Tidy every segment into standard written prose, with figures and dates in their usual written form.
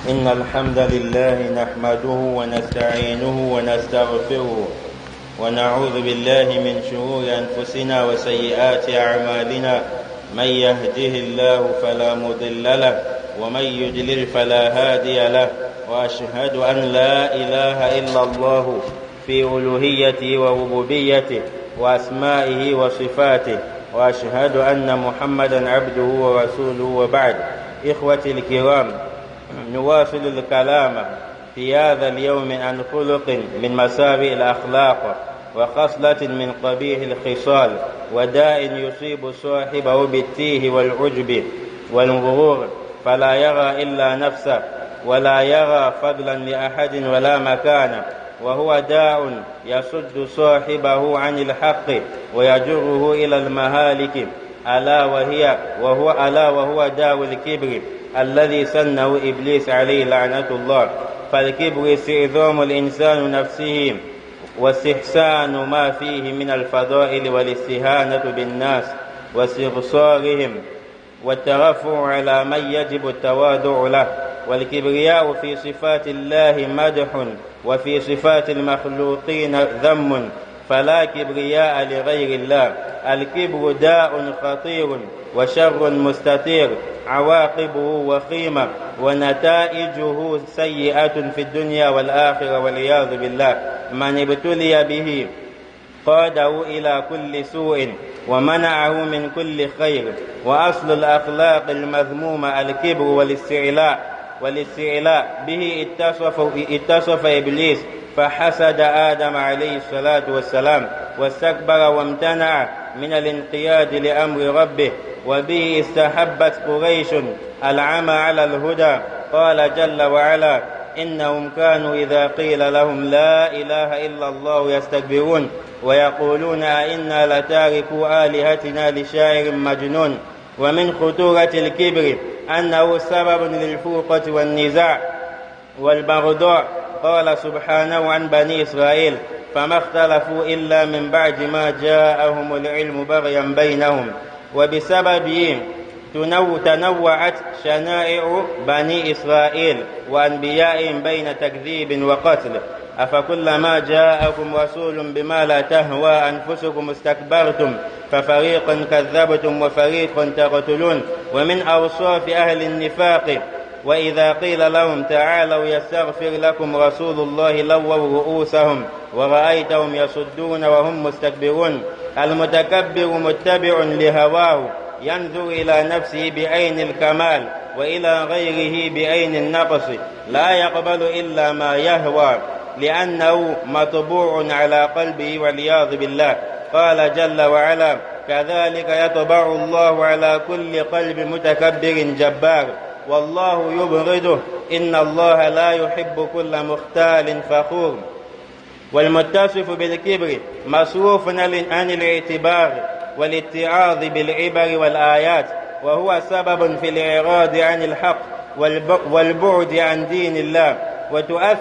إن الحمد لله نحمده ونستعينه ونستغفره ونعوذ بالله من شرور أنفسنا وسيئات أعمالنا. من يهده الله فلا مضل له ومن يضلل فلا هادي له، وأشهد أن لا إله إلا الله في ألوهيته وربوبيته وأسمائه وصفاته، وأشهد أن محمدا عبده ورسوله. وبعد، إخوتي الكرام، نواصل الكلام في هذا اليوم عن خلق من مساوئ الأخلاق وخصلة من قبيح الخصال وداء يصيب صاحبه بالتيه والعجب والغرور، فلا يرى إلا نفسه ولا يرى فضلا لأحد ولا مكان، وهو داء يصد صاحبه عن الحق ويجره إلى المهالك، ألا وهو داء الكبر الذي سنه إبليس عليه لعنة الله. فالكبر استعظام الإنسان نفسه واستحسان ما فيه من الفضائل والاستهانة بالناس واستغصارهم والترفع على من يجب التواضع له. والكبرياء في صفات الله مدح، وفي صفات المخلوقين ذم، فلا كبرياء لغير الله. الكبر داء خطير وشر مستطير، عواقبه وخيمة ونتائجه سيئة في الدنيا والآخرة والعياذ بالله. من ابتلي به قاده إلى كل سوء ومنعه من كل خير. وأصل الأخلاق المذمومة الكبر والاستعلاء به اتصف إبليس فحسد آدم عليه الصلاة والسلام واستكبر وامتنع من الانقياد لأمر ربه، وبه استحبت قريش العمى على الهدى. قال جل وعلا: إنهم كانوا إذا قيل لهم لا إله إلا الله يستكبرون ويقولون أئنا لتاركو آلهتنا لشاعر مجنون. ومن خطورة الكبر أنه سبب للفرقة والنزاع والبغضاء. قال سبحانه عن بني إسرائيل: فما اختلفوا إلا من بعد ما جاءهم العلم بغيا بينهم. وبسببه تنوعت شنائع بني إسرائيل وأنبيائهم بين تكذيب وقتل. أفكلما جاءكم رسول بما لا تهوى أنفسكم استكبرتم ففريقا كذبتم وفريقا تقتلون. ومن أوصاف أهل النفاق: وإذا قيل لهم تعالوا يستغفر لكم رسول الله لووا رؤوسهم ورأيتهم يصدون وهم مستكبرون. المتكبر متبع لهواه، ينظر إلى نفسه بعين الكمال وإلى غيره بعين النقص، لا يقبل إلا ما يهوى لأنه مطبوع على قلبه والعياذ بالله. قال جل وعلا: كذلك يطبع الله على كل قلب متكبر جبار والله يبغضه إن الله لا يحب كل مختال فخور. والمتصف بالكبر مصروف عن الاعتبار والاتعاظ بالعبر والآيات، وهو سبب في الإعراض عن الحق والبعد عن دين الله، ولا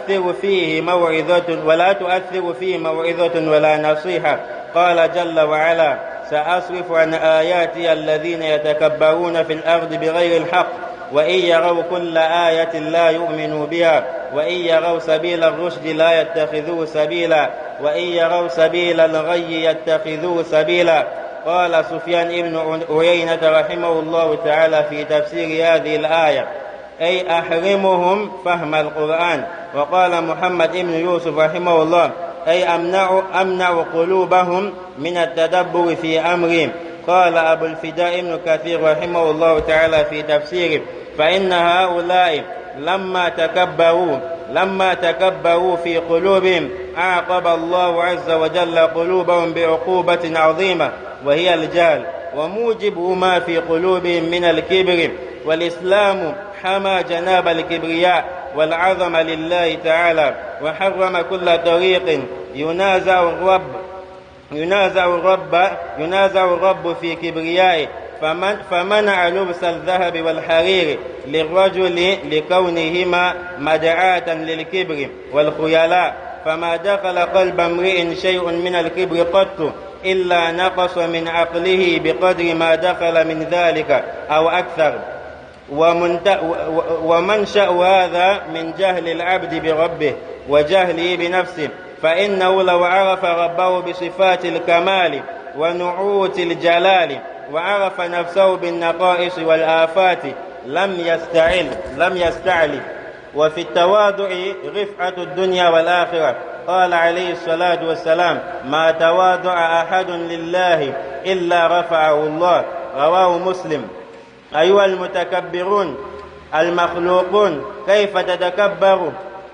تؤثر فيه موعظة ولا نصيحة. قال جل وعلا: سأصرف عن آياتي الذين يتكبرون في الأرض بغير الحق وإن يروا كل آية لا يؤمنوا بها وإن يروا سبيل الرشد لا يتخذوه سبيلا وإن يروا سبيل الغي يتخذوه سبيلا. قال سفيان بن عيينة رحمه الله تعالى في تفسير هذه الآية: أي أحرمهم فهم القرآن. وقال محمد بن يوسف رحمه الله: أي أمنع قلوبهم من التدبر في أمرهم. قال أبو الفداء بن كثير رحمه الله تعالى في تفسيره: فإن هؤلاء لما تكبروا في قلوبهم أعقب الله عز وجل قلوبهم بعقوبة عظيمة وهي الجهل، وموجب ما في قلوبهم من الكبر. والإسلام حمى جناب الكبرياء والعظم لله تعالى، وحرم كل طريق ينازع الرب في كبريائه، فمنع لبس الذهب والحرير للرجل لكونهما مدعاة للكبر والخيلاء. فما دخل قلب امرئ شيء من الكبر قط إلا نقص من عقله بقدر ما دخل من ذلك أو أكثر. ومنشأ هذا من جهل العبد بربه وجهله بنفسه، فإنه لو عرف ربه بصفات الكمال ونعوت الجلال وعرف نفسه بالنقائص والآفات لم يستعل. وفي التواضع رفعة الدنيا والآخرة. قال عليه الصلاة والسلام: ما تواضع أحد لله إلا رفعه الله. رواه مسلم. أيها المتكبرون المخلوقون كيف تتكبروا؟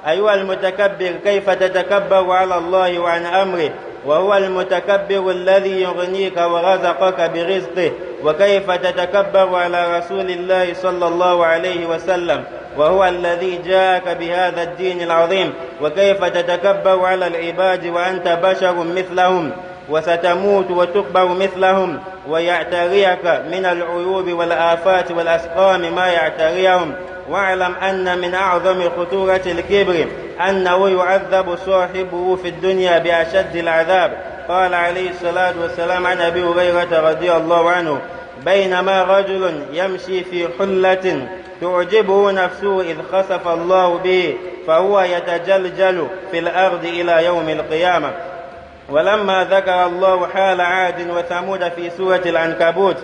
أيها المتكبر كيف تتكبر على الله وعن أمره وهو المتكبر الذي يغنيك ورزقك برزقه؟ وكيف تتكبر على رسول الله صلى الله عليه وسلم وهو الذي جاءك بهذا الدين العظيم؟ وكيف تتكبر على العباد وأنت بشر مثلهم وستموت وتقبر مثلهم ويعتريك من العيوب والآفات والأسقام ما يعتريهم؟ واعلم أن من أعظم خطورة الكبر أنه يعذب صاحبه في الدنيا بأشد العذاب. قال عليه الصلاة والسلام عن أبي هريرة رضي الله عنه: بينما رجل يمشي في حلة تعجبه نفسه إذ خسف الله به فهو يتجلجل في الأرض إلى يوم القيامة. ولما ذكر الله حال عاد وثمود في سورة العنكبوت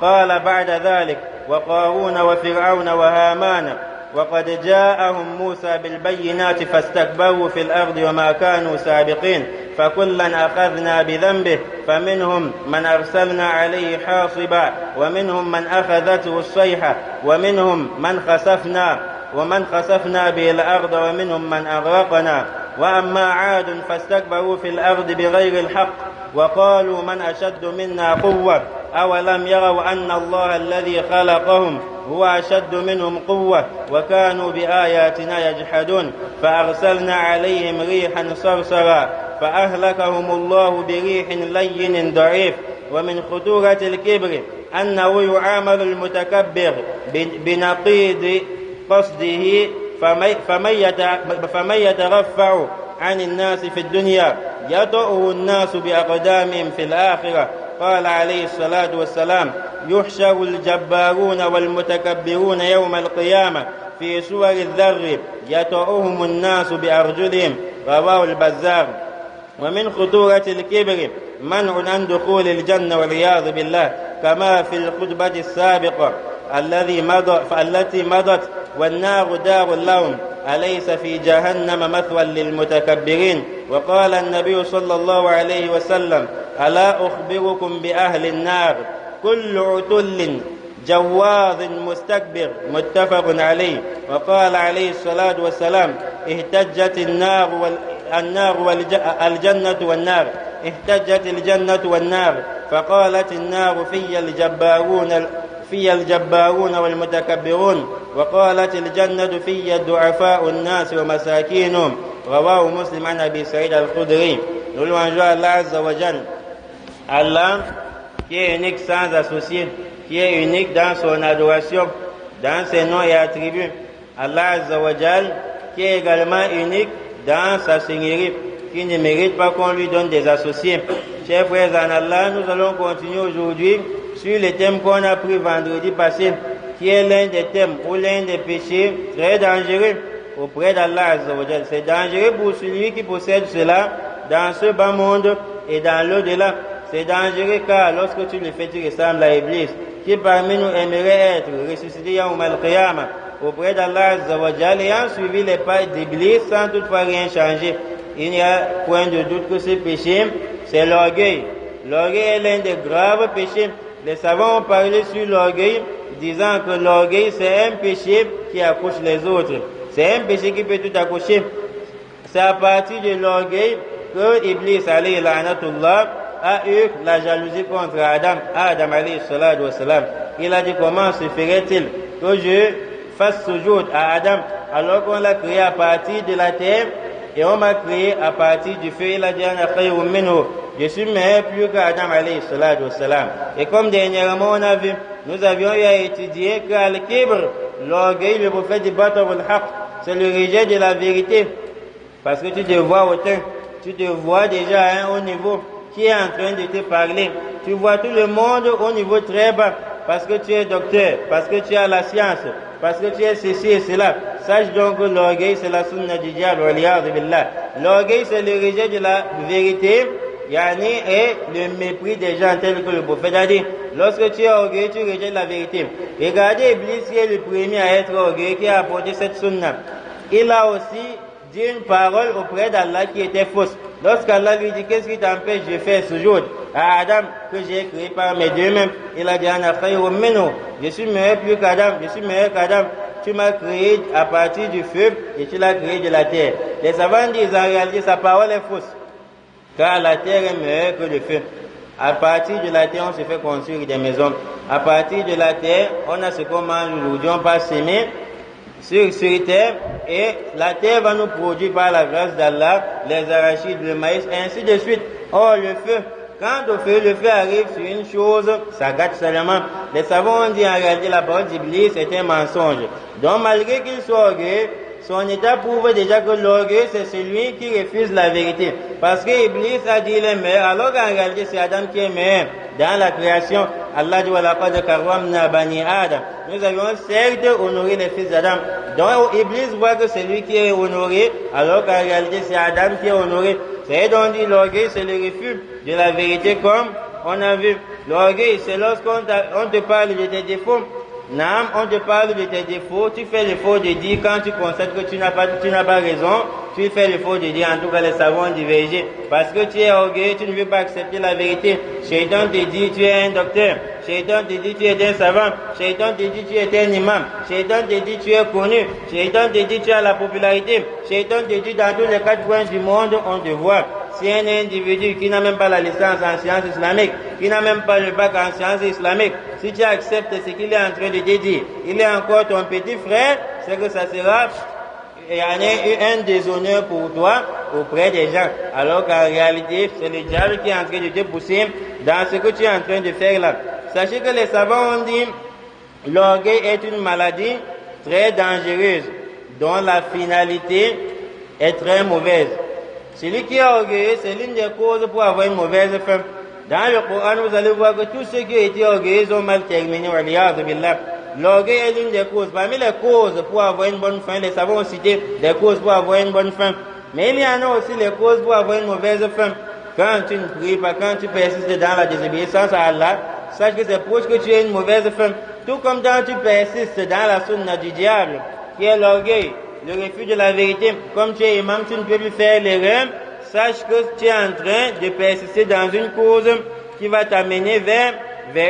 قال بعد ذلك: وقارون وفرعون وهامان وقد جاءهم موسى بالبينات فاستكبروا في الأرض وما كانوا سابقين فكلا أخذنا بذنبه فمنهم من أرسلنا عليه حاصبا ومنهم من أخذته الصيحة ومنهم من خسفنا به الأرض ومنهم من أغرقنا. وأما عاد فاستكبروا في الأرض بغير الحق وقالوا من أشد منا قوة أولم يروا أن الله الذي خلقهم هو أشد منهم قوة وكانوا بآياتنا يجحدون فأرسلنا عليهم ريحا صرصرا فأهلكهم الله بريح لين ضعيف. ومن خطورة الكبر أنه يعامل المتكبر بنقيض قصده، فمن يترفع عن الناس في الدنيا يطؤه الناس بأقدامهم في الآخرة. قال عليه الصلاة والسلام: يحشر الجبارون والمتكبرون يوم القيامة في صور الذر يطؤهم الناس بأرجلهم. رواه البزار. ومن خطورة الكبر منع عن دخول الجنة والعياذ بالله، كما في الخطبة السابقة التي مضت: والنار دار لهم أليس في جهنم مثوى للمتكبرين؟ وقال النبي صلى الله عليه وسلم: ألا أخبركم بأهل النار؟ كل عتل جواظ مستكبر. متفق عليه. وقال عليه الصلاة والسلام: احتجت الجنة والنار احتجت الجنة والنار فقالت النار في الجبارون والمتكبرون وقالت الجنة في الضعفاء الناس ومساكينهم. رواه مسلم عن أبي سعيد الخدري. Nous louangeons Allah Azza wa Jal, Allah qui est unique sans associé, qui est unique dans son adoration, dans ses noms et attributs. Allah Azza wa Jal qui est également unique dans sa seigneurie, qui ne mérite pas qu'on lui donne des associés. Chers frères en Allah, nous allons continuer aujourd'hui sur le thème qu'on a pris vendredi passé, qui est l'un des thèmes ou l'un des péchés très dangereux auprès d'Allah Azza wa Jal. C'est dangereux pour celui qui possède cela dans ce bas monde et dans l'au-delà. C'est dangereux car lorsque tu le fais, tu ressembles à Iblis, qui parmi nous aimerait être ressuscité Yawm al-Qiyamah auprès d'Allah Azza wa Jal, ayant suivi les pas d'Iblis sans toutefois rien changer. Il n'y a point de doute que ce péché, c'est l'orgueil. L'orgueil est l'un des graves péchés. Les savants ont parlé sur l'orgueil, disant que l'orgueil c'est un péché qui accouche les autres. C'est un péché qui peut tout accoucher. C'est à partir de l'orgueil que Iblis alayhi la'natullah a eu la jalousie contre Adam alayhi salatu wa salam. Il a dit: comment se ferait-il que je fasse sujoud à Adam alors qu'on l'a créé à partir de la terre et on m'a créé à partir du feu? Il a dit: ana khayrun minhu, je suis meilleur plus qu'Adam alayhi salatu wa salam. Et comme dernièrement on a vu, nous avions eu à étudier que al-kibr, l'orgueil, le prophète dit batarul haqq, c'est le rejet de la vérité. Parce que tu te vois autant, tu te vois déjà à un haut niveau qui est en train de te parler. Tu vois tout le monde au niveau très bas parce que tu es docteur, parce que tu as la science, parce que tu es ceci et cela. Sache donc que l'orgueil, c'est la sunna du diable. L'orgueil, c'est le rejet de la vérité, yani, et le mépris des gens tels que le prophète a dit. Lorsque tu es orgueilleux, tu rejettes la vérité. Regardez Iblis qui est le premier à être orgueilleux, qui a apporté cette sunna. Il a aussi dit une parole auprès d'Allah qui était fausse. Lorsqu'Allah lui dit, qu'est-ce qui t'empêche de faire ce jour à Adam que j'ai créé par mes deux mains? Il a dit, je suis meilleur plus qu'Adam, je suis meilleur qu'Adam. Tu m'as créé à partir du feu et tu l'as créé de la terre. Les savants disent en réalité sa parole est fausse, car la terre est meilleure que le feu. À partir de la terre, on se fait construire des maisons. À partir de la terre, on a ce qu'on mange aujourd'hui, on passe s'aimer sur terre, et la terre va nous produire par la grâce d'Allah les arachides, le maïs, et ainsi de suite. Or, le feu, quand le feu arrive sur une chose, ça gâte seulement. Les savants ont dit en réalité la parole d'Iblis est un mensonge. Donc, malgré qu'il soit orgueilleux, son état prouve déjà que l'orgueil, c'est celui qui refuse la vérité. Parce que Iblis a dit il est meilleur, alors qu'en réalité, c'est Adam qui est meilleur. Dans la création, Allah dit وَلَقَدْ كَرَّمْنَا بَنِي Adam. Nous avions certes honoré les fils d'Adam. Donc, Iblis voit que c'est lui qui est honoré, alors qu'en réalité, c'est Adam qui est honoré. C'est donc dit l'orgueil, c'est le refus de la vérité, comme on a vu. L'orgueil, c'est lorsqu'on te parle de tes défauts. Naam, on te parle de tes défauts, tu fais l'effort de dire, quand tu constates que tu n'as pas raison, tu fais l'effort de dire, en tout cas les savants ont divergé, parce que tu es orgueilleux, tu ne veux pas accepter la vérité. Shaitan te dit, tu es un docteur. Shaitan te dit, tu es un savant. Shaitan te dit, tu es un imam. Shaitan te dit, tu es connu. Shaitan te dit, tu as la popularité. Shaitan te dit, dans tous les 4 coins du monde, on te voit. Si un individu qui n'a même pas la licence en sciences islamiques, qui n'a même pas le bac en sciences islamiques, si tu acceptes ce qu'il est en train de te dire, il est encore ton petit frère, c'est que ça sera un déshonneur pour toi auprès des gens. Alors qu'en réalité, c'est le diable qui est en train de te pousser dans ce que tu es en train de faire là. Sachez que les savants ont dit, l'orgueil est une maladie très dangereuse, dont la finalité est très mauvaise. Celui qui est orgueilleux, c'est l'une des causes pour avoir une mauvaise fin. Dans le Coran, vous allez voir que tous ceux qui ont été orgueilleux ont mal terminé. L'orgueil est l'une des causes. Parmi les causes pour avoir une bonne fin, les savants ont cité des causes pour avoir une bonne fin. Mais il y en a aussi les causes pour avoir une mauvaise fin. Quand tu ne pries pas, quand tu persistes dans la désobéissance à Allah, sache que c'est pour que tu aies une mauvaise fin. Tout comme quand tu persistes dans la sunna du diable, qui est l'orgueil, le refus de la vérité, comme tu es imam, tu ne peux plus faire l'erreur, sache que tu es en train de persister dans une cause qui va t'amener vers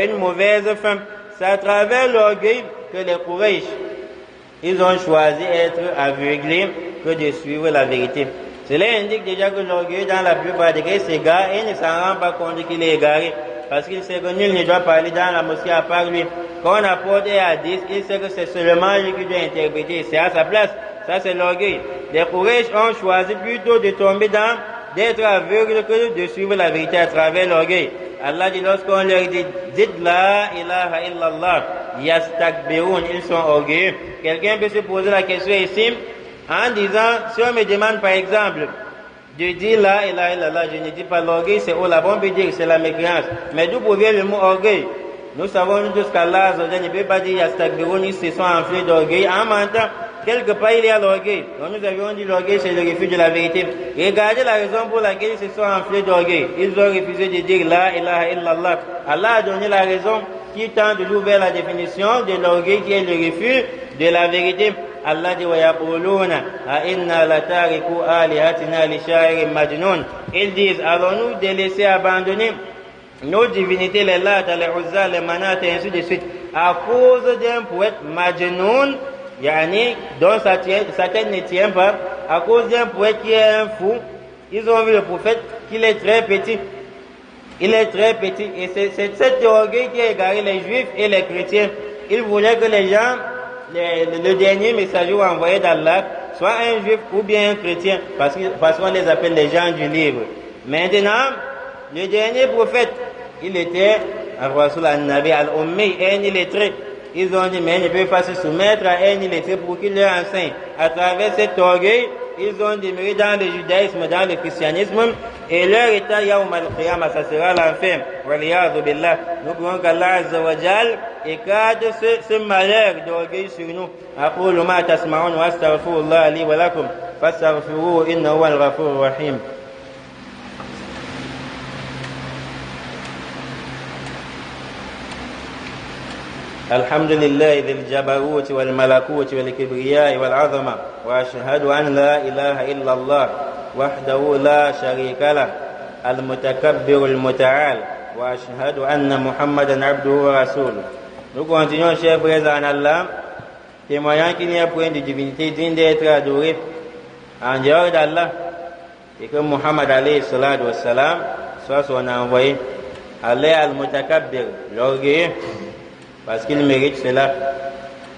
une mauvaise fin. C'est à travers l'orgueil que les Quraysh, ils ont choisi d'être aveuglés que de suivre la vérité. Cela indique déjà que l'orgueil, dans la plupart des cas, s'égare et ne s'en rend pas compte qu'il est égaré. Parce qu'il sait que nul ne doit parler dans la mosquée à part lui. Quand on apporte un hadith, il sait que c'est seulement lui qui doit interpréter. C'est à sa place. Ça, c'est l'orgueil. Les Quraysh ont choisi plutôt de tomber d'être aveugles que de suivre la vérité à travers l'orgueil. Allah dit, lorsqu'on leur dit, dites la ilaha illallah, yastakbirun, ils sont orgueilleux. Quelqu'un peut se poser la question ici, en disant, si on me demande par exemple, de dire la ilaha illallah, je ne dis pas l'orgueil, c'est là, on peut dire que c'est la mécréance. Mais d'où provient le mot orgueil? Nous savons tous qu'Allah ne peut pas dire yastakbirun, ils se sont enflés d'orgueil. En mentant, quelque part il y a l'orgueil. Donc nous avions dit l'orgueil c'est le refus de la vérité. Regardez la raison pour laquelle ils se sont enflés d'orgueil. Ils ont refusé de dire la ilaha illallah. Allah a donné la raison qui tente de nous vers la définition de l'orgueil qui est le refus de la vérité. Allah dit وَيَقُولُونَ أَإِنَّا لَتَارِكُوا آلِهَتِنَا لِشَاعِرٍ مَجْنُونَ. Ils disent, allons-nous délaisser, abandonner nos divinités, les Lat, les Uzza, les Manat et ainsi de suite, à cause d'un poète Majnoun, yani, dont sa tête ne tient pas, à cause d'un poète qui est un fou. Ils ont vu le prophète qu'il est très petit. Il est très petit. Et c'est cet orgueil qui a égaré les juifs et les chrétiens. Ils voulaient que les gens, le dernier messager envoyé d'Allah, soit un juif ou bien un chrétien, parce qu'on les appelle les gens du livre. Maintenant, le dernier prophète, il était Ar-Rasul al-Nabi al-Ummi, un illettré. Ils ont dit, mais ils ne peuvent pas se soumettre à un illettré pour qu'il leur enseigne. À travers cet orgueil, ils ont demeuré dans le judaïsme, dans le christianisme, et leur état, Yawm al-Qiyamah, ça sera l'enfer. Nous prions qu'Allah Azza wa Jal écarte ce malheur d'orgueil sur nous. أقول ما تسمعون وأستغفر الله لي ولكم فاستغفروه إنه هو الغفور الرحيم. الحمد لله ذي الجبروت والملكوت والكبرياء والعظمة، وأشهد أن لا إله إلا الله وحده لا شريك له المتكبر المتعال، وأشهد أن محمدا عبده ورسوله. Nous continuons, chers frères en Allah, témoignant qu'il n'y a point de divinité digne d'être adorée en dehors d'Allah et que Muhammad alayhi salatu wassalam soit son envoyé. Allah al-Mutakabbir, l'orgueilleux, parce qu'il mérite cela.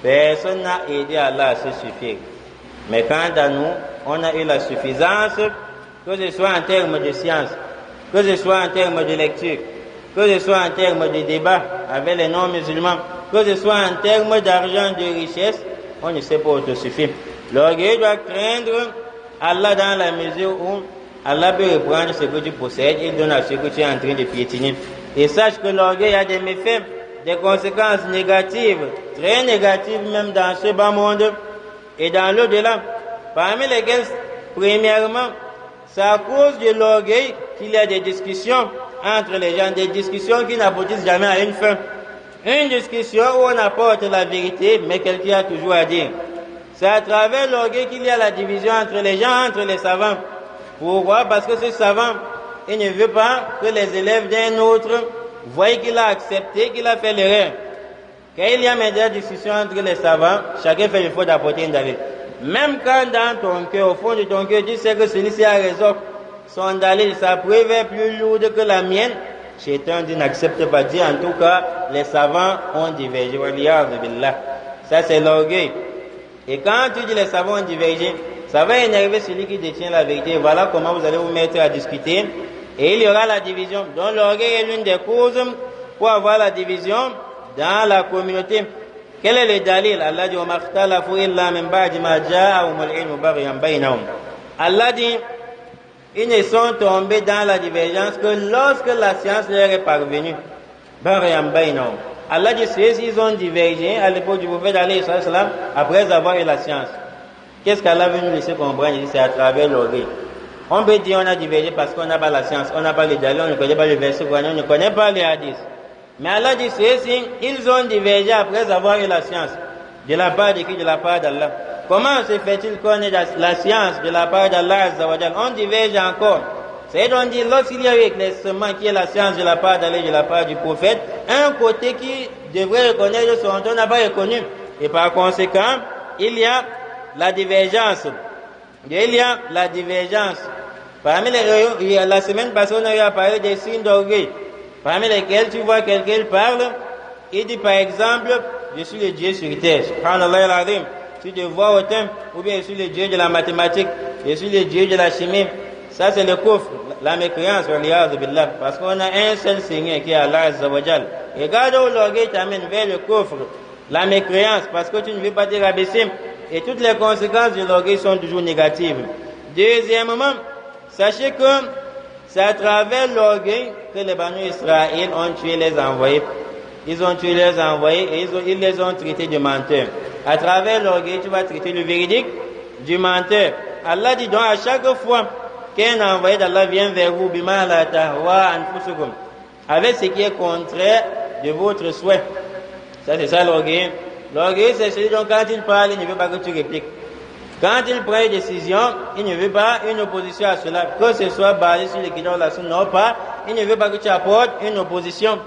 Personne n'a aidé Allah à se suffire. Mais quant à nous, on a eu la suffisance, que ce soit en termes de science, que ce soit en termes de lecture, que ce soit en termes de débat avec les non-musulmans, que ce soit en termes d'argent, de richesse, on ne sait pas autosuffire. L'orgueil doit craindre Allah dans la mesure où Allah peut reprendre ce que tu possèdes et donne à ce que tu es en train de piétiner. Et sache que l'orgueil a des méfaits, des conséquences négatives, très négatives même dans ce bas monde et dans l'au-delà. Parmi lesquelles, premièrement, c'est à cause de l'orgueil qu'il y a des discussions entre les gens, des discussions qui n'aboutissent jamais à une fin. Une discussion où on apporte la vérité, mais quelqu'un a toujours à dire. C'est à travers l'orgueil qu'il y a la division entre les gens, entre les savants. Pourquoi? Parce que ce savant, il ne veut pas que les élèves d'un autre voient qu'il a accepté, qu'il a fait l'erreur. Quand il y a maintenant discussion entre les savants, chacun fait le faute d'apporter une dalil. Même quand dans ton cœur, au fond de ton cœur, tu sais que celui-ci a raison, son dalil, sa preuve est plus lourde que la mienne, Shaitan dit n'accepte pas. Dit en tout cas, les savants ont divergé. Ça c'est l'orgueil. Et quand tu dis les savants ont divergé, ça va énerver celui qui détient la vérité. Voilà comment vous allez vous mettre à discuter. Et il y aura la division. Donc l'orgueil est l'une des causes pour avoir la division dans la communauté. Quel est le dalil? Allah dit Allah dit ils ne sont tombés dans la divergence que lorsque la science leur est parvenue. Allah dit ceux-ci ils ont divergé à l'époque du prophète alayhi salam après avoir eu la science. Qu'est-ce qu'Allah veut nous laisser comprendre? C'est à travers l'orgueil. On peut dire on a divergé parce qu'on n'a pas la science, on n'a pas les dalils, on ne connaît pas le verset, on ne connaît pas les hadiths. Mais Allah dit ceux-ci, ils ont divergé après avoir eu la science. De la part de qui? De la part d'Allah. Comment se fait-il qu'on ait la science de la part d'Allah Azzawajal? On diverge encore. C'est-à-dire on dit lorsqu'il y a eu éclaircissement qui est la science de la part d'Allah, de la part du prophète, un côté qui devrait reconnaître son ton n'a pas reconnu. Et par conséquent, il y a la divergence. Il y a la divergence. Parmi les la semaine passée, on a parlé des signes d'orgueil. Parmi lesquels tu vois quelqu'un parle, il dit par exemple, je suis le Dieu sur terre. Subhanallah al-Azim. Tu te vois au temple, ou bien je suis le Dieu de la mathématique, je suis le Dieu de la chimie. Ça c'est le kufr, la mécréance, parce qu'on a un seul Seigneur qui est Allah Azzawajal. Et regarde où l'orgueil t'amène vers le kufr, la mécréance, parce que tu ne veux pas te rabaisser. Et toutes les conséquences de l'orgueil sont toujours négatives. Deuxièmement, sachez que c'est à travers l'orgueil que les Banu Israël ont tué les envoyés. Ils ont tué les envoyés et ils les ont traités de menteurs. À travers l'orgueil, tu vas traiter le véridique du menteur. Allah dit donc à chaque fois qu'un envoyé d'Allah vient vers vous, bima la tahwa anfusukum, avec ce qui est contraire de votre souhait. Ça c'est ça l'orgueil. L'orgueil c'est celui dont quand il parle, il ne veut pas que tu répliques. Quand il prend une décision, il ne veut pas une opposition à cela, que ce soit basé sur l'équilibre de la sunna ou pas, il ne veut pas que tu apportes une opposition.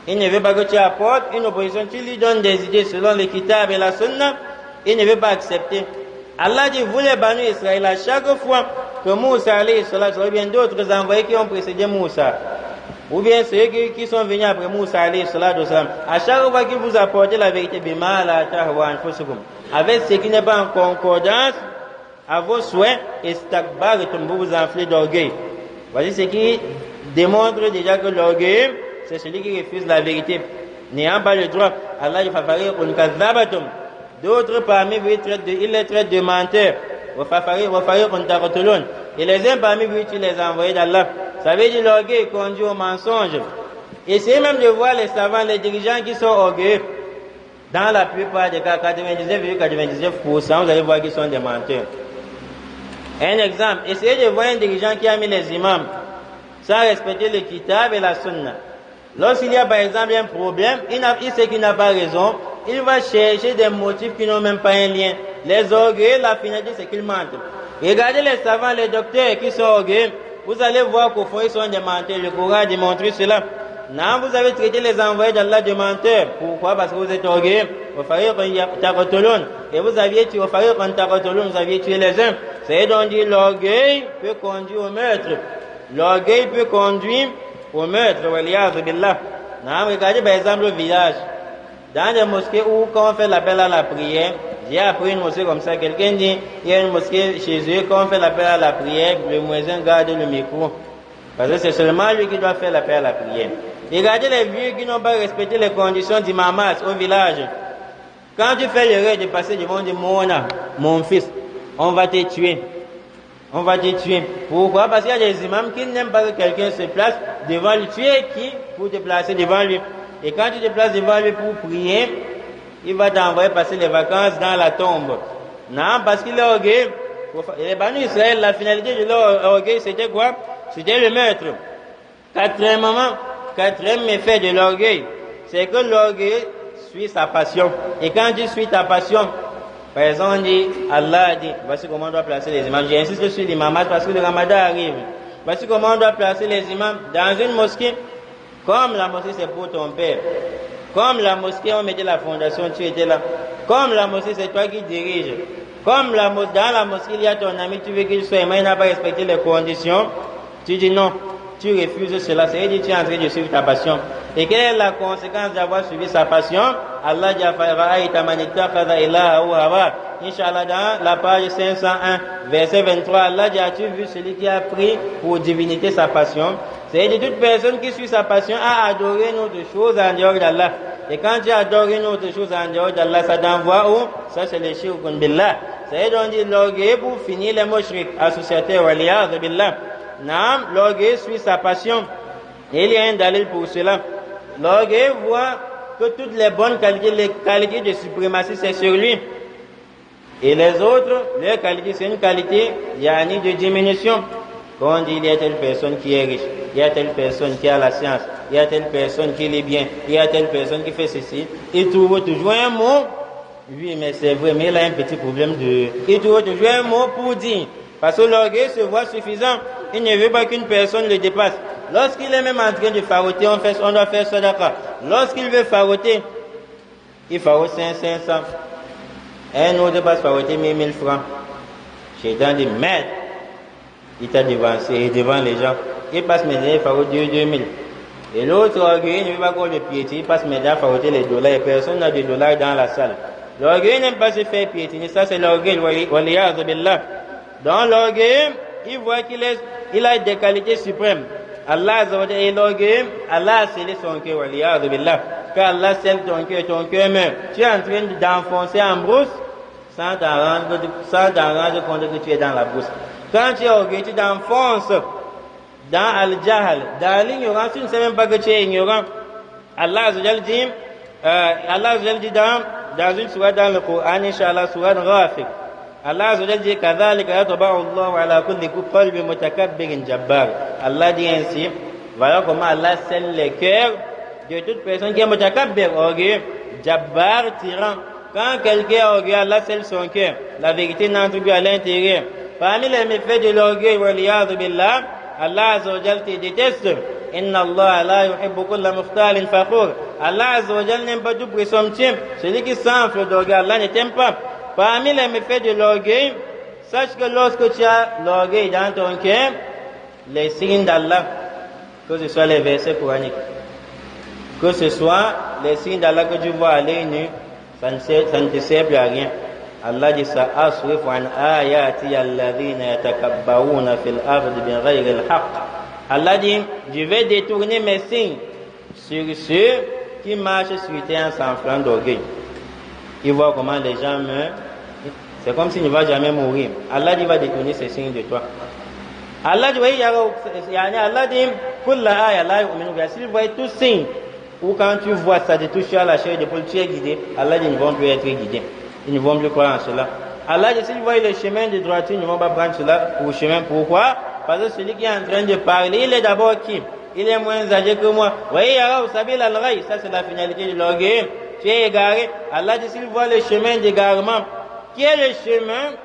Il ne veut pas que tu apportes une opposition. Tu lui donnes des idées selon le kitab et la sunna, il ne veut pas accepter. Allah dit, vous les Banu Israël, à chaque fois que Moussa alayhi salam, ou bien d'autres envoyés qui ont précédé Moussa, ou bien ceux qui sont venus après Moussa alayhi salam, à chaque fois qu'ils vous apportent la vérité, bima la tahwa anfusukum, avec ce qui n'est pas en concordance à vos souhaits, istakbartum, vous vous enflez d'orgueil. Voici ce qui démontre déjà que l'orgueil, c'est celui qui refuse la vérité, n'ayant pas le droit. Allah dit, d'autres parmi vous, ils les traitent de menteurs. Et les uns parmi vous, tu les envoies d'Allah. Ça veut dire l'orgueil conduit au mensonge. Essayez même de voir les savants, les dirigeants qui sont orgueilleux. Dans la plupart des cas, 99,99%, vous allez voir qu'ils sont des menteurs. Un exemple, essayez de voir un dirigeant qui a mis les imams sans respecter le kitab et la sunna. Lorsqu'il y a par exemple un problème, il sait qu'il n'a pas raison, il va chercher des motifs qui n'ont même pas un lien. Les orgueilleux, la finalité, c'est qu'ils mentent. Regardez les savants, les docteurs qui sont orgueilleux, vous allez voir qu'au fond, ils sont des menteurs. Le Coran a démontré cela. Non, vous avez traité les envoyés d'Allah de menteurs. Pourquoi? Parce que vous êtes orgueilleux. Et vous aviez tué, vous aviez tué les uns. C'est donc dit, l'orgueil peut conduire au meurtre. L'orgueil peut conduire au meurtre. Non, regardez par exemple le village. Dans des mosquées où, quand on fait l'appel à la prière, j'ai appris une mosquée comme ça, quelqu'un dit, il y a une mosquée chez eux, quand on fait l'appel à la prière, le voisin garde le micro. Parce que c'est seulement lui qui doit faire l'appel à la prière. Regardez les vieux qui n'ont pas respecté les conditions d'imamas au village. Quand tu fais l'erreur de passer devant des Mona, mon fils, on va te tuer. On va te tuer. Pourquoi? Parce qu'il y a des imams qui n'aiment pas que quelqu'un se place devant lui. Tu es qui pour te placer devant lui? Et quand tu te places devant lui pour prier, il va t'envoyer passer les vacances dans la tombe. Non, parce qu'il est orgueilleux. Les Banu Israël, la finalité de leur orgueil, c'était quoi? C'était le meurtre. Quatrième effet de l'orgueil, c'est que l'orgueil suit sa passion. Et quand tu suis ta passion, par exemple, on dit, Allah a dit, voici comment on doit placer les imams. J'insiste sur l'imamage parce que le Ramadan arrive. Voici comment on doit placer les imams dans une mosquée. Comme la mosquée c'est pour ton père. Comme la mosquée, on mettait la fondation, tu étais là. Comme la mosquée, c'est toi qui diriges. Comme dans la mosquée, il y a ton ami, tu veux qu'il soit imam, il n'a pas respecté les conditions. Tu dis non, tu refuses cela. C'est-à-dire tu es en train de suivre ta passion. Et quelle est la conséquence d'avoir suivi sa passion? Allah dit, Inch'Allah, dans la page 501, verset 23, Allah dit, as-tu vu celui qui a pris pour divinité sa passion? C'est-à-dire toute personne qui suit sa passion a adoré une autre chose en dehors d'Allah. Et quand tu adores une autre chose en dehors d'Allah, ça t'envoie où? Ça c'est le shirkun billah. C'est-à-dire on dit l'orgueil pour finir les mushrik, associatés wa liyadh billah. Non, l'orgueil suit sa passion. Et il y a un dalil pour cela. L'orgueil voit que toutes les bonnes qualités, les qualités de suprématie, c'est sur lui. Et les autres, leurs qualités, c'est une qualité, yani de diminution. Quand on dit, il y a telle personne qui est riche, il y a telle personne qui a la science, il y a telle personne qui est bien, il y a telle personne qui fait ceci, il trouve toujours un mot. Oui, mais c'est vrai, mais il a un petit problème de... Il trouve toujours un mot pour dire. Parce que l'orgueil se voit suffisant. Il ne veut pas qu'une personne le dépasse. Lorsqu'il est même en train de faroter, on doit faire sadaqa. Lorsqu'il veut faroter, il farote 500. Un autre passe faroter 1000 francs. Shaitan dit, merde, il t'a devancé, et devant les gens. Il passe maintenant, il farote 2000. Et l'autre orgueil ne veut pas qu'on le piétine, il passe maintenant à faroter les dollars. Et personne n'a de dollars dans la salle. L'orgueil n'aime pas se faire piétiner. Ça, c'est l'orgueil. Dans l'orgueil, il voit qu'il a des qualités suprêmes. Allah et l'orgueil, Allah a scellé son cœur. Quand Allah scelle ton cœur meurt. Tu es en train d'enfoncer en brousse sans t'en rendre compte que tu es dans la brousse. Quand tu es orgueilleux, tu t'enfonces dans al-jahl, dans l'ignorance, tu ne sais même pas que tu es ignorant. Allah dit dans une sourate dans le Coran, Inch'Allah, sourate Rafiq. Allah dit كذلك يطبع الله على كل قلب متكبر جبار. Allah dit ainsi, voilà comment Allah scelle les cœurs de toute personne qui est mutakabbir, orgueilleux, jabbar, tyran. Quand quelqu'un est orgueilleux, Allah scelle son cœur. La vérité n'entre plus à l'intérieur. Parmi les méfaits de l'orgueil, waliyadhu billah, Allah azawajal te déteste. Inna Allah la yuhibbu kulla mukhtalin fakhur. Allah azawajal n'aime pas tout présomptueux. Celui qui s'enfle d'orgueil, Allah ne t'aime pas. Parmi les méfaits de l'orgueil, sache que lorsque tu as l'orgueil dans ton cœur, les signes d'Allah, que ce soit les versets coraniques, que ce soit les signes d'Allah que tu vois à l'œil nu, ça ne te sert plus à rien. Allah dit ça, asrifu an ayati alladhina yatakabbaruna fil ardi bighayri al-haqq. Allah dit, je vais détourner mes signes sur ceux qui marchent sur terre en s'enflant d'orgueil. Il voit comment les gens meurent. C'est comme s'il ne va jamais mourir. Allah dit, va détourner ces signes de toi. Allah dit, Allah dit, s'il voyait tous signes ou quand tu vois ça de toucher à la chair d'épaule, tu es guidé, Allah dit, ils ne vont plus être guidés. Ils ne vont plus croire en cela. Allah dit, s'ils voient le chemin de droite, ils ne vont pas prendre cela pour chemin. Pourquoi? Parce que celui qui est en train de parler, il est d'abord qui? Il est moins âgé que moi. Voyez, vous savez, l'al-ray, ça c'est la finalité de l'orgueil. Tu es égaré. Allah dit, s'il voit le chemin d'égarement, qui est le chemin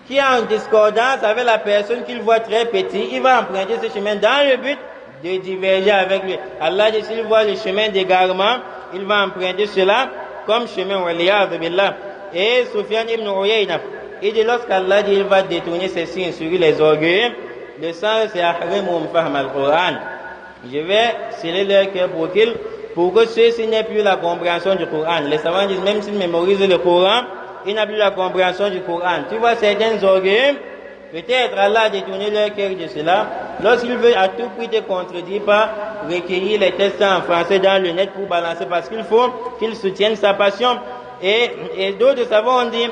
qui est en discordance avec la personne qu'il voit très petit, il va emprunter ce chemin dans le but de diverger avec lui. Allah dit, s'il voit le chemin d'égarement, il va emprunter cela comme chemin, waliyad billah. Et Sufyan ibn Uyayna, il dit, lorsqu'Allah dit, il va détourner ses signes sur les orgueils, le sens c'est ahrimum fahm al-Qur'an. Je vais sceller leur cœur pour que ceux-ci n'aient plus la compréhension du Coran. Les savants disent, même s'ils mémorisent le Coran, ils n'ont plus la compréhension du Coran. Tu vois certains orgueils, peut-être Allah a détourné leur cœur de cela. Lorsqu'il veut à tout prix te contredire par recueillir les textes en français dans le net pour balancer, parce qu'il faut qu'il soutienne sa passion. Et d'autres savants ont dit,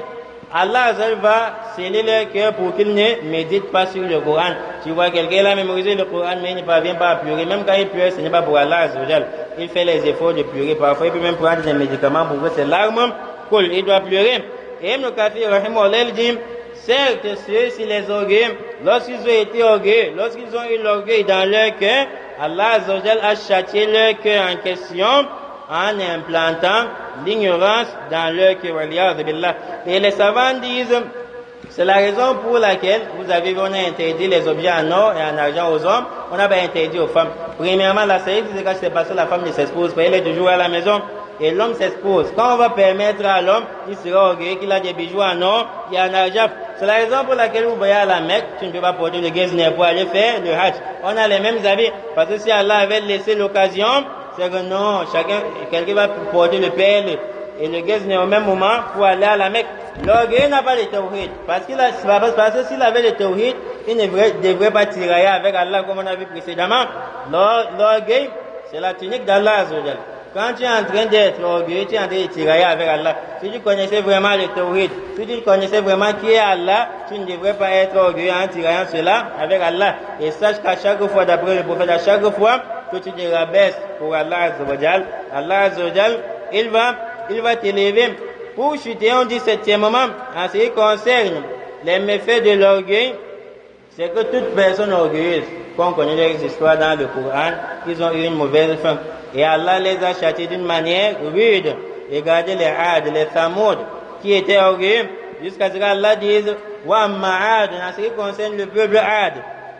Allah va sceller leur cœur pour qu'ils ne méditent pas sur le Coran. Tu vois, quelqu'un a mémorisé le Coran, mais il ne parvient pas à pleurer. Même quand il pleure, ce n'est pas pour Allah. Il fait les efforts de pleurer. Parfois, il peut même prendre des médicaments pour que ses larmes coulent. Il doit pleurer. Et Ibn Kathir, rahimahullah, dit, certes, ceux-ci les orgueils, lorsqu'ils ont été orgueilleux, lorsqu'ils ont eu l'orgueil dans leur cœur, Allah a châtié leur cœur en question en implantant l'ignorance dans leur cœur. Et les savants disent, c'est la raison pour laquelle on a interdit les objets en or et en argent aux hommes, on n'a pas interdit aux femmes. Premièrement, la série, c'est parce que la femme ne s'expose pas, elle est toujours à la maison. Et l'homme s'expose. Quand on va permettre à l'homme, il sera orgueilleux qu'il a des bijoux en or et en argent. C'est la raison pour laquelle vous voyez à la Mecque, tu ne peux pas porter le guezner pour aller faire le hajj. On a les mêmes habits. Parce que si Allah avait laissé l'occasion, c'est que non, quelqu'un va porter le père et le guezner au même moment pour aller à la Mecque. L'orgueil n'a pas de tawhid. Parce que s'il avait le tawhid, il ne devrait pas tirailler avec Allah comme on a vu précédemment. L'orgueil, c'est la tunique d'Allah. Quand tu es en train d'être orgueilleux, tu es en train de tirailler avec Allah. Si tu connaissais vraiment le tawhid, si tu connaissais vraiment qui est Allah, tu ne devrais pas être orgueilleux en tiraillant cela avec Allah. Et sache qu'à chaque fois, d'après le prophète, à chaque fois que tu te rabaisses pour Allah Azzawajal, Allah Azzawajal, il va t'élever. Pour chuter, on dit septièmement, en ce qui concerne les méfaits de l'orgueil, c'est que toute personne orgueilleuse, qu'on connaît les histoires dans le Coran, ils ont eu une mauvaise fin. Et Allah les a châtiés d'une manière rude. Regardez les Ad, les Thamoud, qui étaient orgueilleux, jusqu'à ce qu'Allah dise, wa amma Ad, en ce qui concerne le peuple Ad,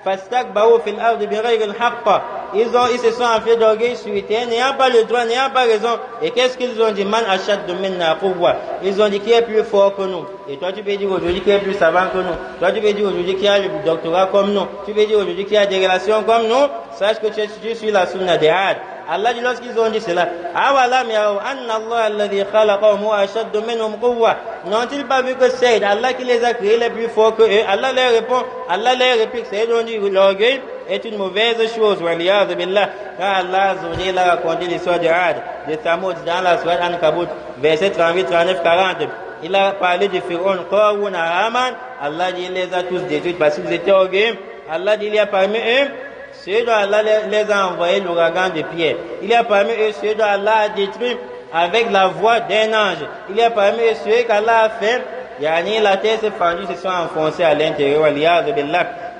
fastakbaru fil ardi bighayri al-haqq. Ils se sont enfuis d'orgueil sur terre, n'ayant pas le droit, n'ayant pas raison. Et qu'est-ce qu'ils ont dit? Man ashaddu minna quwwa. Ils ont dit qui est plus fort que nous. Et toi tu peux dire aujourd'hui qui est plus savant que nous. Toi tu peux dire aujourd'hui qui a le doctorat comme nous. Tu peux dire aujourd'hui qui a des relations comme nous. Sache que tu suis la sunna des Ad. Allah dit lorsqu'ils ont dit cela, awalam yaraw anna Allah alladhi khalaqahum huwa ashaddu minhum quwwa. N'ont-ils pas vu que c'est Allah qui les a créés les plus forts que eux? Allah leur répond, Allah leur réplique, c'est eux qui dit l'orgueil est une mauvaise chose. Waliyad billah. Quand Allah a raconté l'histoire de Ad, de Thamoud dans la sourate Ankabut, verset 38, 39, 40, il a parlé de Pharaon, Qarun, Haman. Allah dit il les a tous détruits parce qu'ils étaient orgueilleux. Allah dit il y a parmi eux ceux dont Allah les a envoyés l'ouragan de pierre. Il y a parmi eux ceux dont Allah a détruit avec la voix d'un ange. Il y a parmi eux ceux qu'Allah a fait, la terre s'est fendue, se sont enfoncés à l'intérieur.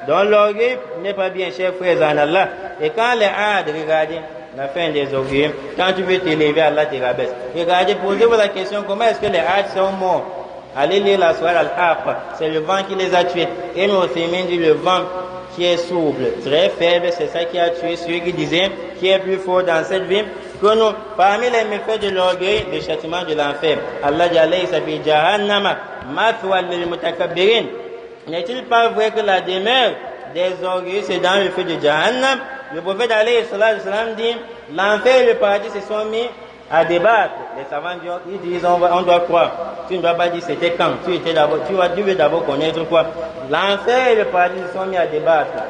Donc l'orgueil n'est pas bien, chers frères en Allah. Et quand les Ad, regardez la fin des orgueils, quand tu veux t'élever, Allah te rabaisse. Regardez, posez-vous la question, comment est-ce que les Ad sont morts? Allez lire la soirée Al-Haqq, c'est le vent qui les a tués. Et nous dit le vent qui est souple, très faible, c'est ça qui a tué ceux qui disaient qui est plus fort dans cette vie que nous. Parmi les méfaits de l'orgueil, le châtiment de l'enfer. Allah dit alayhi sabi jahannama mathwa lil mutakabbirin. N'est-il pas vrai que la demeure des orgueils c'est dans le feu de Jahannam? Le prophète alayhi salam dit l'enfer et le paradis se sont mis à débattre. Les savants disent on doit croire. Tu ne dois pas dire c'était quand. Tu veux d'abord connaître quoi. L'enfer et le paradis se sont mis à débattre.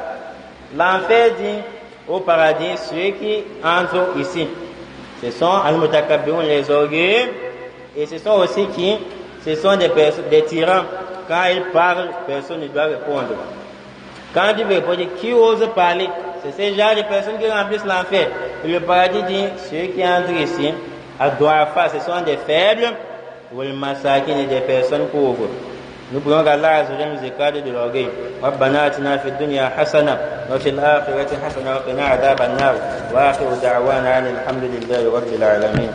L'enfer dit au paradis ceux qui entrent ici. Ce sont al-mutakabbiroun, les orgueilleux, et ce sont aussi ce sont des tyrans. Quand ils parlent, personne ne doit répondre. Quand tu veux répondre, qui ose parler? C'est ces genres de personnes qui remplissent l'enfer. Et le paradis dit, ceux qui entrent ici, à Douafa, ce sont des faibles, ou le massacre des personnes pauvres. Nous prions qu'Allah nous écarte de l'orgueil. ربنا آتنا في الدنيا حسنة وفي الآخرة حسنة وقنا عذاب النار وآخر دعوانا أن الحمد لله رب العالمين.